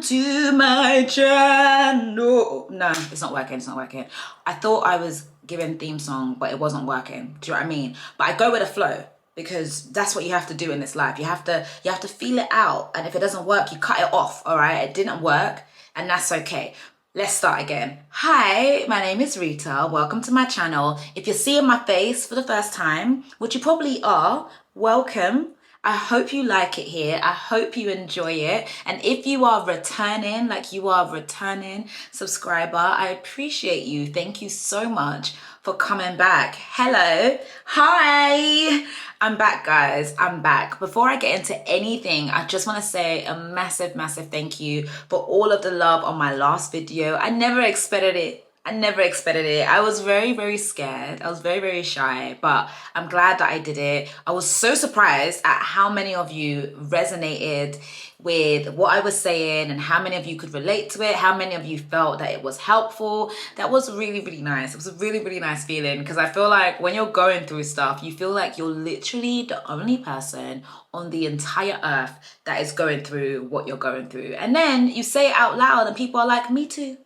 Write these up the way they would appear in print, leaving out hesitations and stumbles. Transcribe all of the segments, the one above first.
to my channel. No, it's not working, it's not working. I thought I was giving theme song, but it wasn't working. Do you know what I mean? But I go with the flow because that's what you have to do in this life. You have to feel it out. And if it doesn't work, you cut it off, all right? It didn't work, and that's okay. Let's start again. Hi, my name is Rita. Welcome to my channel. If you're seeing my face for the first time, which you probably are, welcome. I hope you like it here. I hope you enjoy it. And if you are returning, like you are a returning subscriber, I appreciate you. Thank you so much for coming back. Hello. Hi. I'm back, guys. I'm back. Before I get into anything, I just want to say a massive, massive thank you for all of the love on my last video. I never expected it. I was very, very scared. I was very, very shy, but I'm glad that I did it. I was so surprised at how many of you resonated with what I was saying and how many of you could relate to it, how many of you felt that it was helpful. That was really, really nice. It was a really, really nice feeling because I feel like when you're going through stuff, you feel like you're literally the only person on the entire earth that is going through what you're going through. And then you say it out loud and people are like, me too,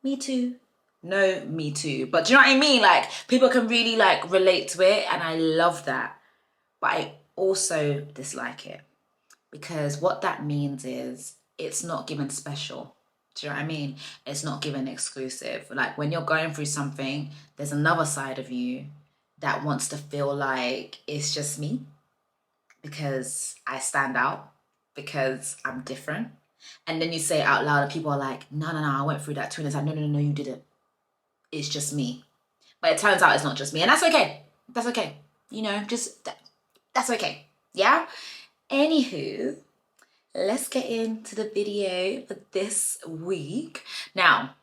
me too. No, me too. But do you know what I mean? Like, people can really like relate to it, and I love that. But I also dislike it because what that means is it's not given special. Do you know what I mean? It's not given exclusive. Like, when you're going through something, there's another side of you that wants to feel like it's just me because I stand out, because I'm different. And then you say it out loud and people are like, no, I went through that too. And it's like, no, you didn't. It's just me. But it turns out it's not just me, and that's okay. That's okay. You know, that's okay. Yeah? Anywho, let's get into the video for this week. Now,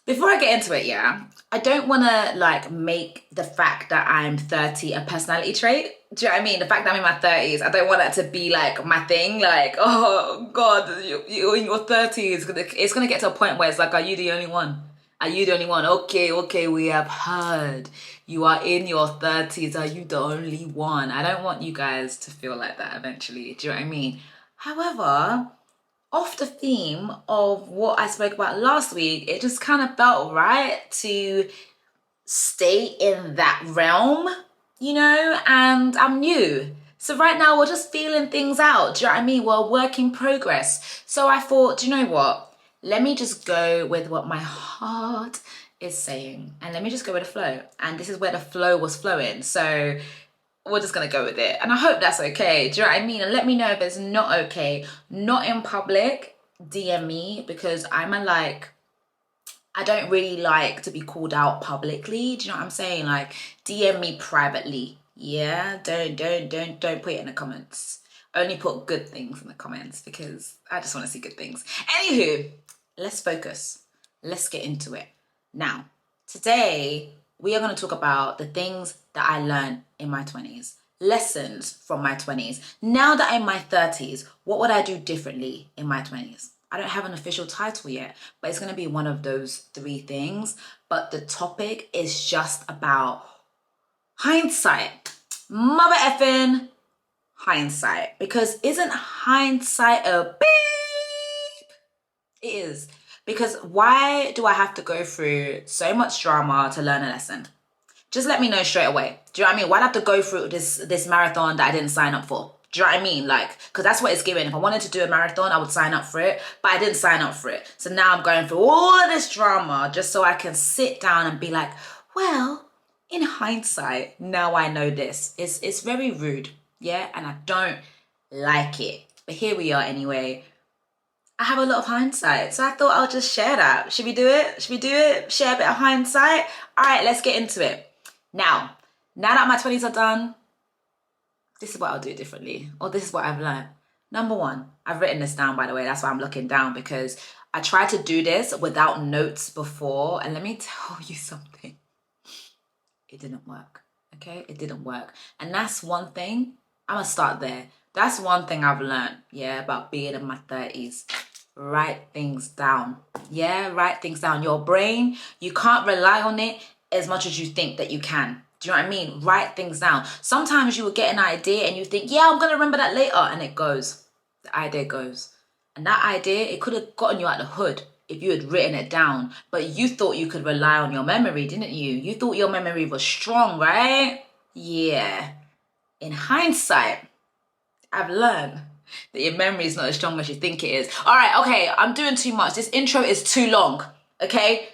before I get into it, yeah, I don't want to like make the fact that I'm 30 a personality trait. Do you know what I mean? The fact that I'm in my 30s, I don't want that to be like my thing. Like, oh God, you're in your 30s. It's gonna get to a point where it's like, are you the only one? Are you the only one? Okay, we have heard. You are in your 30s. Are you the only one? I don't want you guys to feel like that eventually. Do you know what I mean? However, off the theme of what I spoke about last week, it just kind of felt right to stay in that realm, you know, and I'm new. So right now we're just feeling things out. Do you know what I mean? We're a work in progress. So I thought, do you know what? Let me just go with what my heart is saying, and let me just go with the flow. And this is where the flow was flowing, so we're just gonna go with it, and I hope that's okay. Do you know what I mean? And let me know if it's not okay. Not in public, DM me, because I don't really like to be called out publicly. Do you know what I'm saying? Like, DM me privately. Yeah, don't put it in the comments. Only put good things in the comments because I just want to see good things. Anywho, let's focus. Let's get into it. Now, today we are going to talk about the things that I learned in my 20s. Lessons from my 20s. Now that I'm in my 30s, what would I do differently in my 20s? I don't have an official title yet, but it's going to be one of those 3 things. But the topic is just about hindsight. Mother effing hindsight. Because isn't hindsight a beep? It is. Because why do I have to go through so much drama to learn a lesson? Just let me know straight away. Do you know what I mean? Why do I have to go through this marathon that I didn't sign up for? Do you know what I mean? Like, because that's what it's given. If I wanted to do a marathon, I would sign up for it, but I didn't sign up for it. So now I'm going through all of this drama just so I can sit down and be like, well, in hindsight, now I know this. It's very rude, yeah? And I don't like it. But here we are anyway. I have a lot of hindsight, so I thought I'll just share that. Should we do it? Share a bit of hindsight? All right, let's get into it. Now that my 20s are done, this is what I'll do differently, or this is what I've learned. Number 1, I've written this down, by the way. That's why I'm looking down, because I tried to do this without notes before, and let me tell you something. It didn't work, okay? It didn't work. And that's one thing. I'm gonna start there. That's one thing I've learned, yeah, about being in my 30s. Write things down. Yeah, write things down. Your brain, you can't rely on it as much as you think that you can. Do you know what I mean? Write things down. Sometimes you will get an idea and you think, yeah, I'm going to remember that later. And it goes. The idea goes. And that idea, it could have gotten you out of the hood if you had written it down. But you thought you could rely on your memory, didn't you? You thought your memory was strong, right? Yeah. In hindsight, I've learned that your memory is not as strong as you think it is. All right, okay, I'm doing too much. This intro is too long, okay?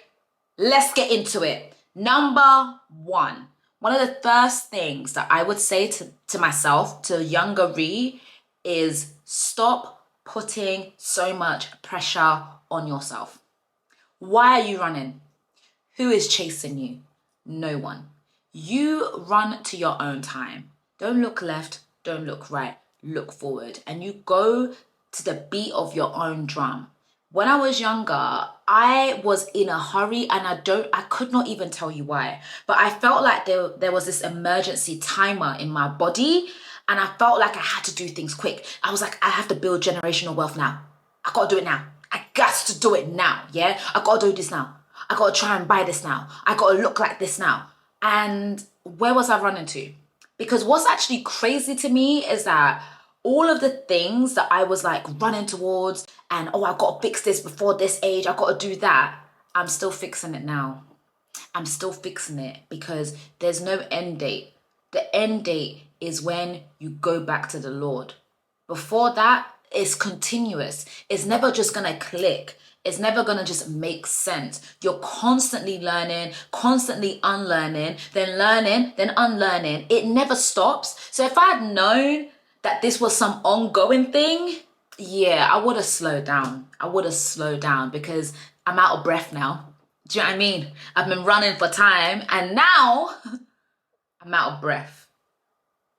Let's get into it. Number one of the first things that I would say to myself, to younger Ree, is stop putting so much pressure on yourself. Why are you running? Who is chasing you? No one. You run to your own time. Don't look left, don't look right, look forward. And you go to the beat of your own drum. When I was younger, I was in a hurry and I could not even tell you why. But I felt like there was this emergency timer in my body and I felt like I had to do things quick. I was like, I have to build generational wealth now. I gotta do it now. I got to do it now, yeah? I gotta do this now. I gotta try and buy this now. I gotta look like this now. And where was I running to? Because what's actually crazy to me is that all of the things that I was like running towards and, oh, I gotta fix this before this age, I gotta do that, I'm still fixing it now. I'm still fixing it because there's no end date. The end date is when you go back to the Lord. Before that, it's continuous. It's never just gonna click. It's never gonna just make sense. You're constantly learning, constantly unlearning, then unlearning. It never stops. So if I had known that this was some ongoing thing, yeah, I would have slowed down. I would have slowed down because I'm out of breath now. Do you know what I mean? I've been running for time and now I'm out of breath.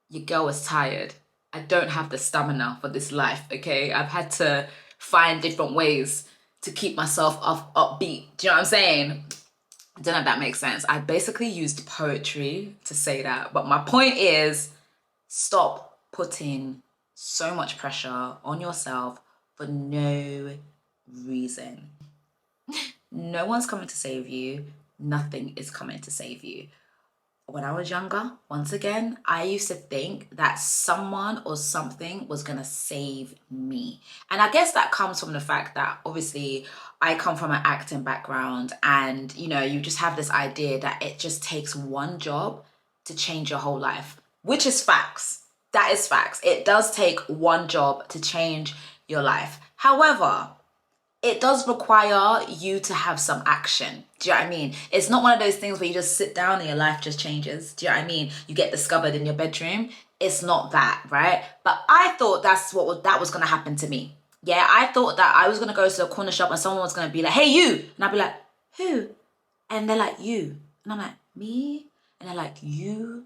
Your girl is tired. I don't have the stamina for this life, okay? I've had to find different ways to keep myself upbeat. Do you know what I'm saying? I don't know if that makes sense. I basically used poetry to say that. But my point is, stop putting so much pressure on yourself for no reason. No one's coming to save you. Nothing is coming to save you. When I was younger, once again, I used to think that someone or something was going to save me. And I guess that comes from the fact that obviously I come from an acting background and, you know, you just have this idea that it just takes one job to change your whole life, which is facts. That is facts. It does take one job to change your life. However, it does require you to have some action. Do you know what I mean? It's not one of those things where you just sit down and your life just changes. Do you know what I mean? You get discovered in your bedroom. It's not that, right? But I thought that was going to happen to me. Yeah, I thought that I was going to go to a corner shop and someone was going to be like, hey, you. And I'd be like, who? And they're like, you. And I'm like, me? And they're like, you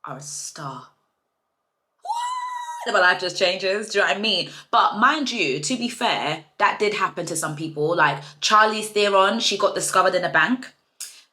are a star. My life just changes. Do you know what I mean? But mind you, to be fair, that did happen to some people. Like Charlize Theron, she got discovered in a bank.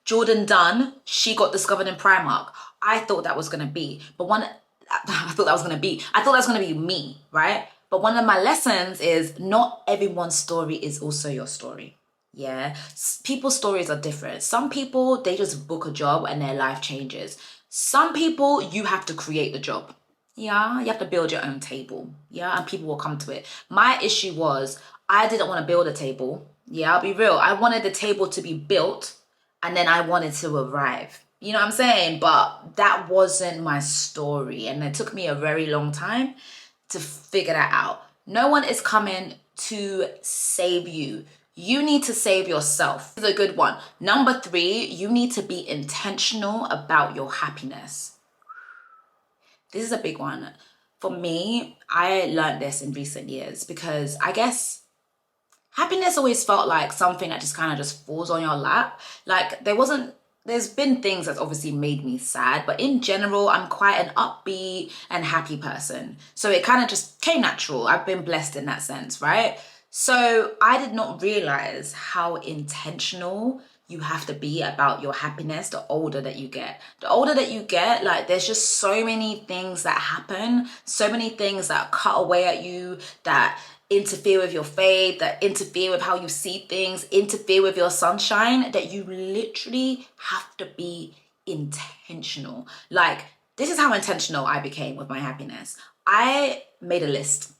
Jordan Dunn, she got discovered in Primark. I thought that was gonna be, I thought that was gonna be me, right? But one of my lessons is not everyone's story is also your story. Yeah, people's stories are different. Some people, they just book a job and their life changes. Some people, you have to create the job. Yeah, you have to build your own table. Yeah, and people will come to it. My issue was I didn't want to build a table. Yeah, I'll be real. I wanted the table to be built and then I wanted to arrive. You know what I'm saying? But that wasn't my story. And it took me a very long time to figure that out. No one is coming to save you. You need to save yourself. This is a good one. Number 3, you need to be intentional about your happiness. This is a big one. For me, I learned this in recent years because I guess happiness always felt like something that just kind of just falls on your lap. Like there's been things that's obviously made me sad, but in general, I'm quite an upbeat and happy person. So it kind of just came natural. I've been blessed in that sense, right? So I did not realize how intentional you have to be about your happiness the older that you get. The older that you get, like there's just so many things that happen, so many things that cut away at you, that interfere with your faith, that interfere with how you see things, interfere with your sunshine, that you literally have to be intentional. Like, this is how intentional I became with my happiness. I made a list.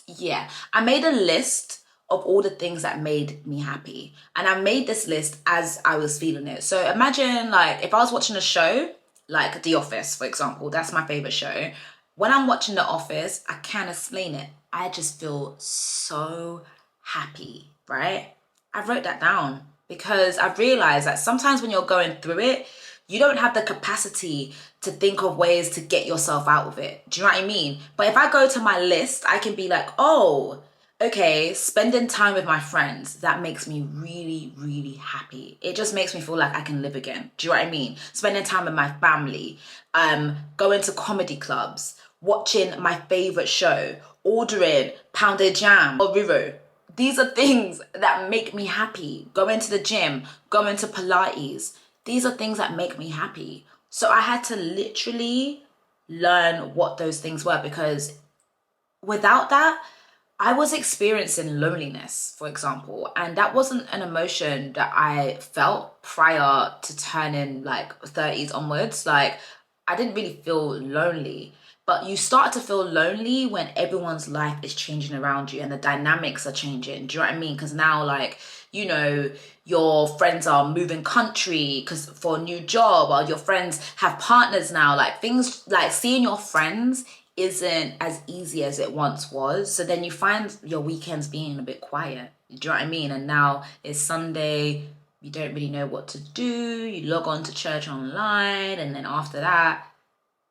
Yeah, I made a list of all the things that made me happy. And I made this list as I was feeling it. So imagine like if I was watching a show, like The Office, for example, that's my favorite show. When I'm watching The Office, I can't explain it. I just feel so happy, right? I wrote that down because I've realized that sometimes when you're going through it, you don't have the capacity to think of ways to get yourself out of it. Do you know what I mean? But if I go to my list, I can be like, oh, okay, spending time with my friends, that makes me really, really happy. It just makes me feel like I can live again. Do you know what I mean? Spending time with my family, going to comedy clubs, watching my favorite show, ordering pounded jam or Riro. These are things that make me happy. Going to the gym, going to Pilates. These are things that make me happy. So I had to literally learn what those things were because without that, I was experiencing loneliness, for example, and that wasn't an emotion that I felt prior to turning like 30s onwards. Like, I didn't really feel lonely, but you start to feel lonely when everyone's life is changing around you and the dynamics are changing. Do you know what I mean? Because now, like, you know, your friends are moving country because for a new job, or your friends have partners now. Like, things like seeing your friends isn't as easy as it once was. So then you find your weekends being a bit quiet. Do you know what I mean? And now it's Sunday, you don't really know what to do. You log on to church online, and then after that,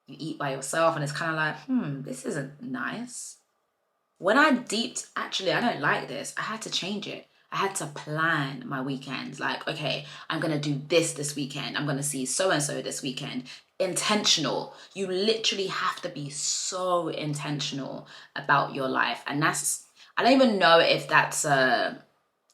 you eat by yourself, and it's kind of like, this isn't nice. When I deeped, actually, I don't like this, I had to change it. I had to plan my weekends. Like, okay, I'm going to do this weekend. I'm going to see so and so this weekend. Intentional. You literally have to be so intentional about your life. And that's, I don't even know if that's a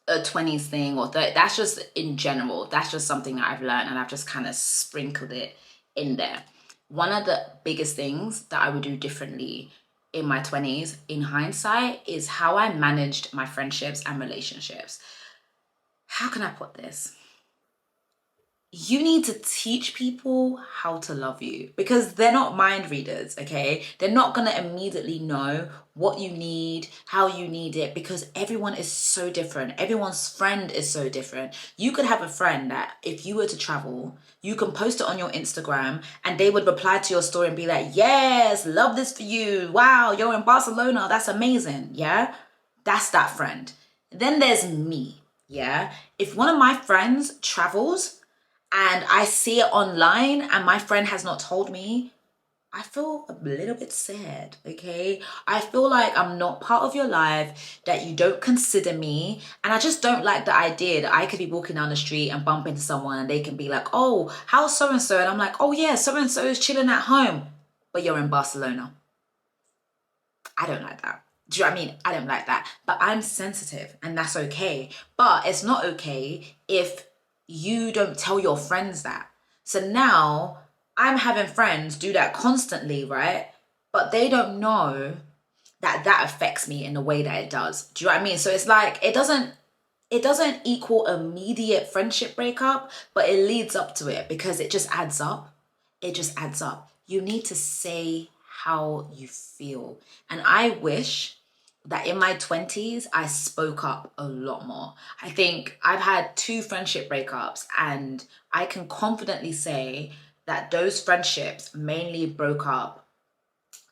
20s thing or 30. That's just in general. That's just something that I've learned and I've just kind of sprinkled it in there. One of the biggest things that I would do differently in my 20s in hindsight is how I managed my friendships and relationships. How can I put this? You need to teach people how to love you because they're not mind readers, okay? They're not gonna immediately know what you need, how you need it, because everyone is so different. Everyone's friend is so different. You could have a friend that if you were to travel, you can post it on your Instagram and they would reply to your story and be like, yes, love this for you. Wow, you're in Barcelona. That's amazing. Yeah, that's that friend. Then there's me. Yeah, if one of my friends travels, and I see it online and my friend has not told me, I feel a little bit sad, okay? I feel like I'm not part of your life, that you don't consider me. And I just don't like the idea that I could be walking down the street and bump into someone and they can be like, oh, how's so-and-so? And I'm like, oh yeah, so-and-so is chilling at home, but you're in Barcelona. I don't like that. Do you know what I mean? I don't like that. But I'm sensitive and that's okay. But it's not okay if you don't tell your friends that. So now I'm having friends do that constantly, right? But they don't know that that affects me in the way that it does. Do you know what I mean? So it's like it doesn't equal immediate friendship breakup, but it leads up to it because it just adds up. It just adds up. You need to say how you feel. And I wish that in my 20s, I spoke up a lot more. I think I've had 2 friendship breakups, and I can confidently say that those friendships mainly broke up.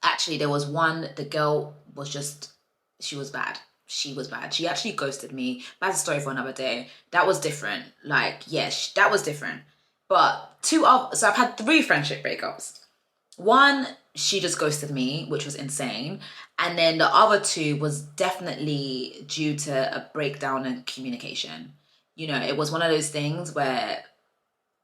Actually, there was one, the girl was just, she was bad. She was bad. She actually ghosted me. That's a story for another day. That was different. Like, yes, that was different. But 2 of, so I've had 3 friendship breakups. One, she just ghosted me, which was insane. And then the other 2 was definitely due to a breakdown in communication. You know, it was one of those things where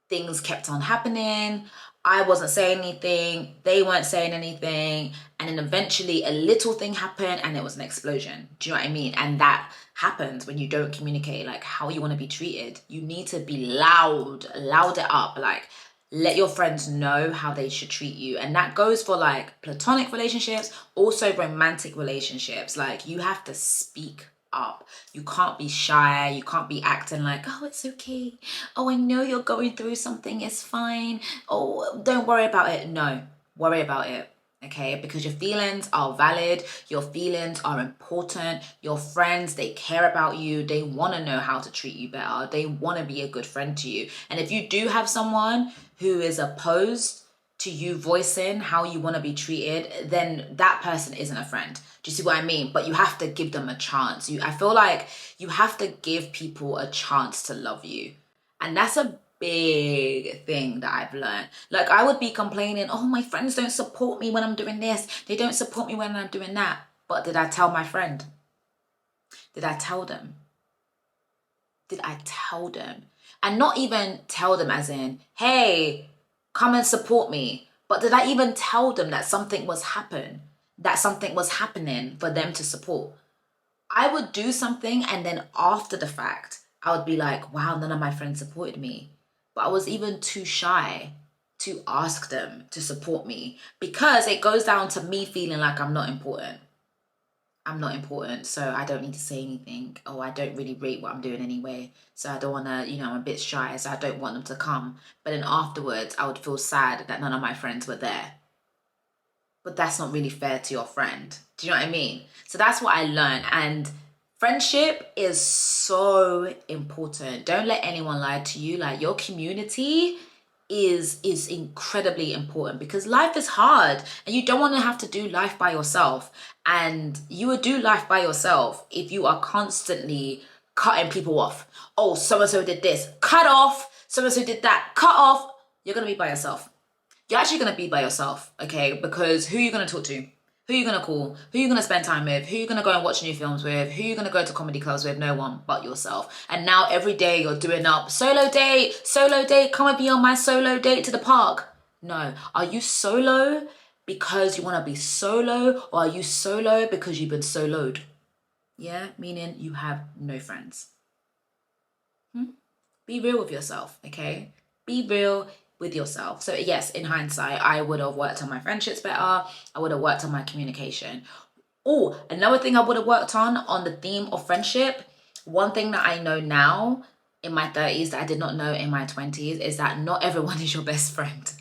things kept on happening. I wasn't saying anything, they weren't saying anything, and then eventually a little thing happened and it was an explosion. Do you know what I mean? And that happens when you don't communicate like how you want to be treated. You need to be loud it up, like let your friends know how they should treat you. And that goes for like platonic relationships, also romantic relationships. Like you have to speak up. You can't be shy. You can't be acting like, oh, it's okay. Oh, I know you're going through something. It's fine. Oh, don't worry about it. No, worry about it. okay? Because your feelings are valid, your feelings are important, your friends, they care about you, they want to know how to treat you better, they want to be a good friend to you. And if you do have someone who is opposed to you voicing how you want to be treated, then that person isn't a friend. Do you see what I mean? But you have to give them a chance. I feel like you have to give people a chance to love you. And that's a big thing that I've learned. Like, I would be complaining, oh, my friends don't support me when I'm doing this. They don't support me when I'm doing that. But did I tell my friend? Did I tell them? Did I tell them? And not even tell them as in, hey, come and support me. But did I even tell them that something was happening for them to support? I would do something and then after the fact, I would be like, wow, none of my friends supported me. But I was even too shy to ask them to support me because it goes down to me feeling like I'm not important. I'm not important, so I don't need to say anything. Or I don't really rate what I'm doing anyway. So I don't want to, I'm a bit shy, so I don't want them to come. But then afterwards, I would feel sad that none of my friends were there. But that's not really fair to your friend. Do you know what I mean? So that's what I learned. And friendship is so important. Don't let anyone lie to you. Like, your community is incredibly important because life is hard and you don't want to have to do life by yourself. And you would do life by yourself if you are constantly cutting people off. Oh, so-and-so did this, cut off. So-and-so did that, cut off. You're going to be by yourself. You're actually going to be by yourself, okay? Because who are you going to talk to? Who are you going to call? Who are you going to spend time with? Who are you going to go and watch new films with? Who are you going to go to comedy clubs with? No one but yourself. And now every day you're doing up, solo date, come and be on my solo date to the park. No. Are you solo because you want to be solo, or are you solo because you've been soloed? Yeah, meaning you have no friends. Be real with yourself, okay? Be real with yourself. So yes, in hindsight, I would have worked on my friendships better. I would have worked on my communication. Oh, another thing I would have worked on the theme of friendship, one thing that I know now in my 30s that I did not know in my 20s is that not everyone is your best friend.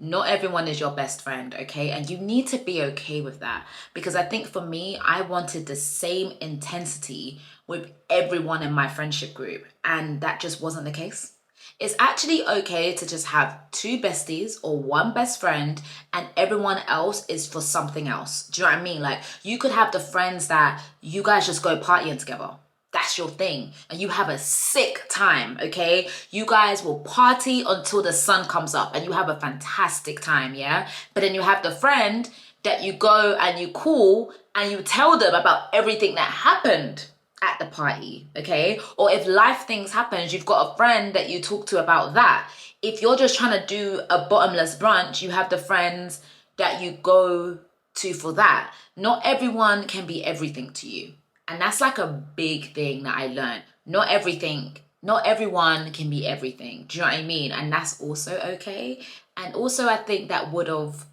Not everyone is your best friend, okay? And you need to be okay with that. Because I think for me, I wanted the same intensity with everyone in my friendship group. And that just wasn't the case. It's actually okay to just have two besties or one best friend and everyone else is for something else. Do you know what I mean? Like, you could have the friends that you guys just go partying together. That's your thing. And you have a sick time, okay? You guys will party until the sun comes up and you have a fantastic time, yeah? But then you have the friend that you go and you call and you tell them about everything that happened at the party, okay? Or if life things happens, you've got a friend that you talk to about that. If you're just trying to do a bottomless brunch, you have the friends that you go to for that. Not everyone can be everything to you. And that's like a big thing that I learned. Not everyone can be everything. Do you know what I mean? And that's also okay. And also I think that would have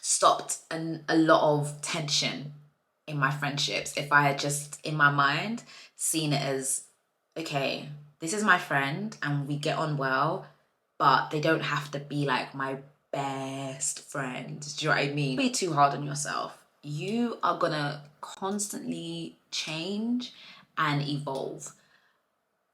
stopped a lot of tension in my friendships if I had just, in my mind, seen it as, okay, this is my friend and we get on well, but they don't have to be like my best friend. Do you know what I mean? Don't be too hard on yourself. You are gonna constantly change and evolve.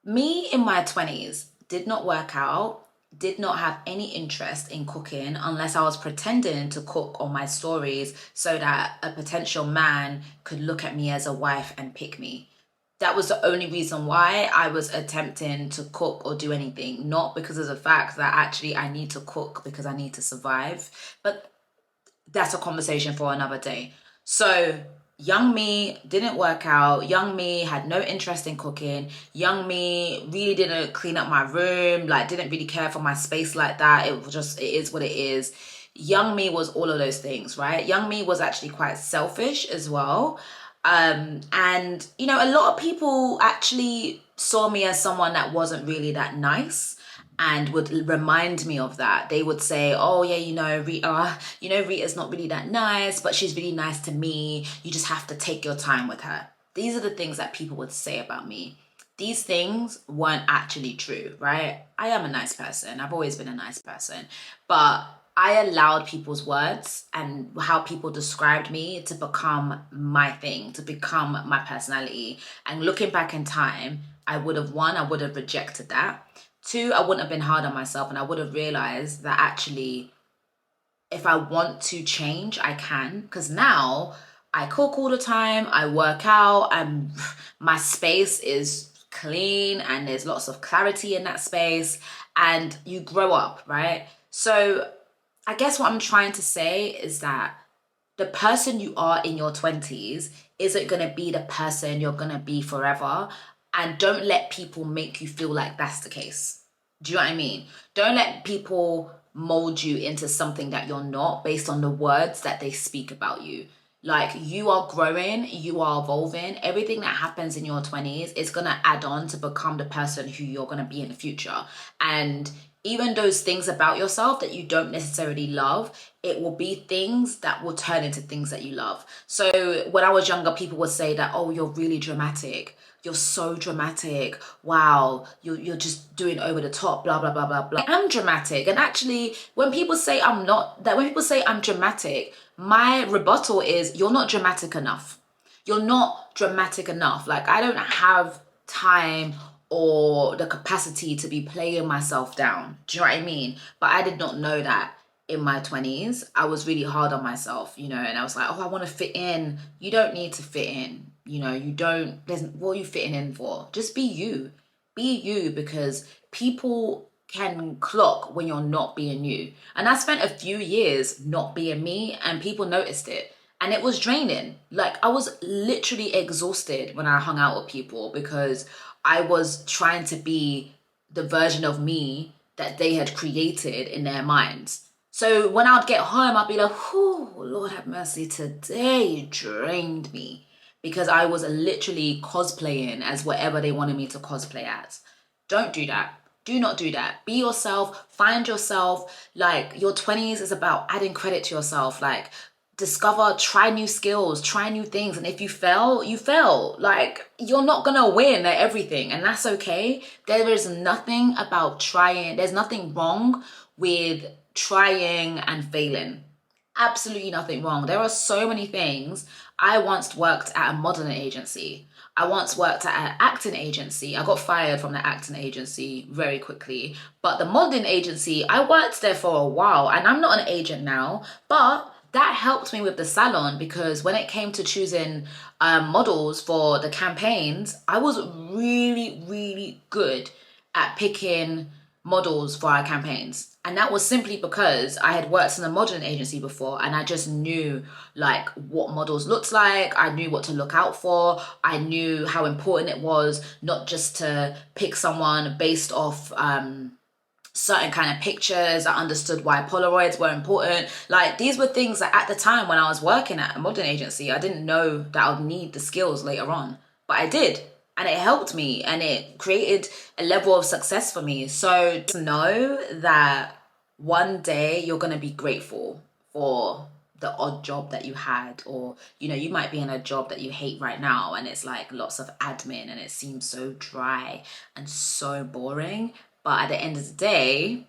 Me in my 20s did not work out, did not have any interest in cooking unless I was pretending to cook on my stories so that a potential man could look at me as a wife and pick me. That was the only reason why I was attempting to cook or do anything, not because of the fact that actually I need to cook because I need to survive. But that's a conversation for another day. So young me didn't work out. Young me had no interest in cooking. Young me really didn't clean up my room, like didn't really care for my space like that. It was just, it is what it is. Young me was all of those things, right? Young me was actually quite selfish as well. And a lot of people actually saw me as someone that wasn't really that nice and would remind me of that. They would say, oh yeah, Rita's not really that nice, but she's really nice to me. You just have to take your time with her. These are the things that people would say about me. These things weren't actually true, right? I am a nice person. I've always been a nice person, but I allowed people's words and how people described me to become my thing, to become my personality. And looking back in time, I would have, one, I would have rejected that. Two, I wouldn't have been hard on myself, and I would have realized that actually, if I want to change, I can. Because now I cook all the time, I work out, and my space is clean and there's lots of clarity in that space, and you grow up, right? So I guess what I'm trying to say is that the person you are in your 20s isn't going to be the person you're going to be forever. And don't let people make you feel like that's the case. Do you know what I mean? Don't let people mold you into something that you're not based on the words that they speak about you. Like, you are growing, you are evolving. Everything that happens in your 20s is going to add on to become the person who you're going to be in the future. And even those things about yourself that you don't necessarily love, it will be things that will turn into things that you love. So when I was younger, people would say that, oh, you're really dramatic. You're so dramatic. Wow, you're just doing over the top, blah, blah, blah, blah, blah. I am dramatic. And actually, when people say I'm not, that when people say I'm dramatic, my rebuttal is, you're not dramatic enough. You're not dramatic enough. Like, I don't have time or the capacity to be playing myself down. Do you know what I mean? But I did not know that in my 20s. I was really hard on myself, you know, and I was like, oh, I want to fit in. You don't need to fit in. You know, you don't, what are you fitting in for? Just be you. Be you, because people can clock when you're not being you. And I spent a few years not being me, and people noticed it. And it was draining. Like, I was literally exhausted when I hung out with people because I was trying to be the version of me that they had created in their minds. So when I'd get home, I'd be like, oh, Lord have mercy, today drained me, because I was literally cosplaying as whatever they wanted me to cosplay as. Don't do that. Do not do that. Be yourself. Find yourself. Like, your 20s is about adding credit to yourself. Like, discover, try new skills, try new things. And if you fail, you fail. Like, you're not gonna win at everything, and that's okay. There is nothing about trying. There's nothing wrong with trying and failing. Absolutely nothing wrong. There are so many things. I once worked at a modeling agency. I once worked at an acting agency. I got fired from the acting agency very quickly. But the modeling agency, I worked there for a while, and I'm not an agent now, but that helped me with the salon, because when it came to choosing models for the campaigns, I was really, really good at picking models for our campaigns. And that was simply because I had worked in a modeling agency before, and I just knew like what models looked like. I knew what to look out for. I knew how important it was not just to pick someone based off certain kind of pictures. I understood why Polaroids were important. Like, these were things that at the time when I was working at a modeling agency, I didn't know that I would need the skills later on, but I did. And it helped me, and it created a level of success for me. So just know that one day you're going to be grateful for the odd job that you had, or, you know, you might be in a job that you hate right now, and it's like lots of admin and it seems so dry and so boring. But at the end of the day,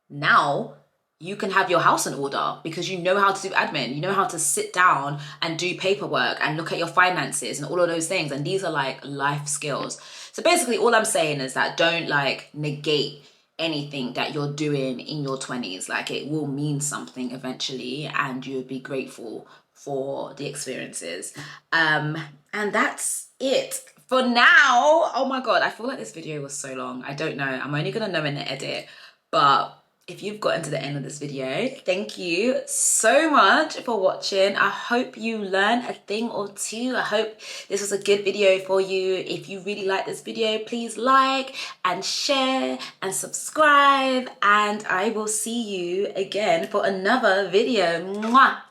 now you can have your house in order because you know how to do admin. You know how to sit down and do paperwork and look at your finances and all of those things. And these are like life skills. So basically all I'm saying is that don't like negate anything that you're doing in your 20s. Like, it will mean something eventually, and you'll be grateful for the experiences. And that's it for now. Oh my God, I feel like this video was so long. I don't know. I'm only gonna know in the edit, but if you've gotten to the end of this video, thank you so much for watching. I hope you learned a thing or two. I hope this was a good video for you. If you really like this video, please like and share and subscribe, and I will see you again for another video. Mwah!